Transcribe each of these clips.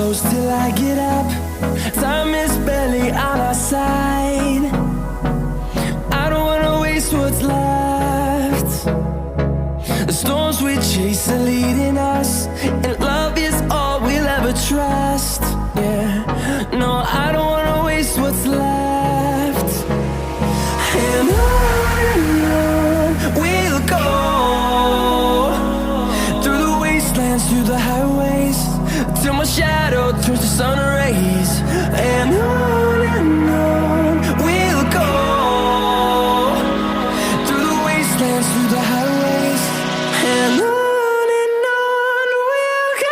close till I get up. Time is barely on our side. I don't wanna waste what's left. The storms we chase are leading us, and love is all we'll ever trust. Yeah, no, I don't wanna waste what's left. And on we'll go, through the wastelands, through the highways, till my shadow turns to sun rays. And on we'll go, through the wastelands, through the highways, and on we'll go.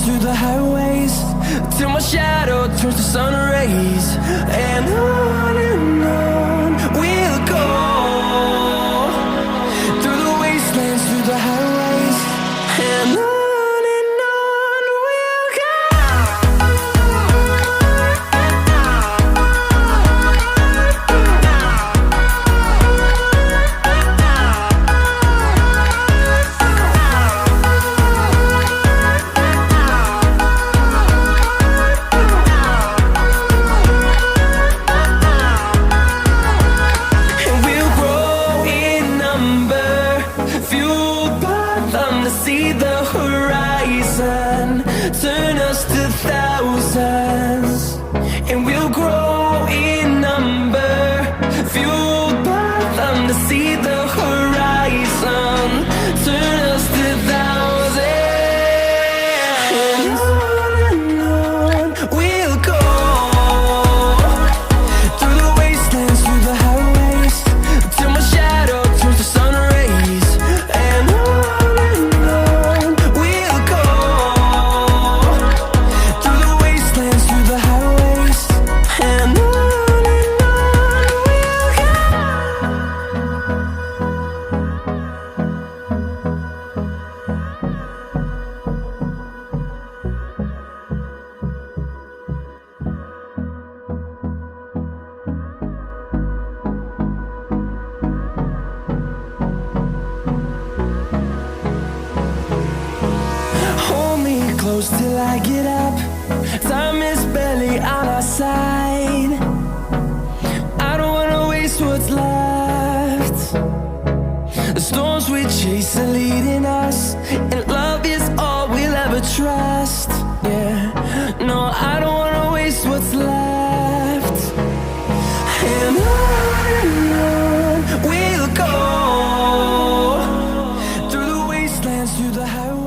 Through the highways, till my shadow turns to sun rays. And on we'll go, through the wastelands, through the highways, and on we'll go. See the horizon turn us to thousands, and we'll grow in number, fueled by them. To see the horizon turn us to thousands, and on we'll go, through the wastelands, through the highways, till my shadow turns to sun rays. And close till I get up. Time is barely on our side. I don't wanna waste what's left. The storms we chase are leading us, and love is all we'll ever trust. Yeah, no, I don't wanna waste what's left. And on we'll go, through the wastelands, through the highways.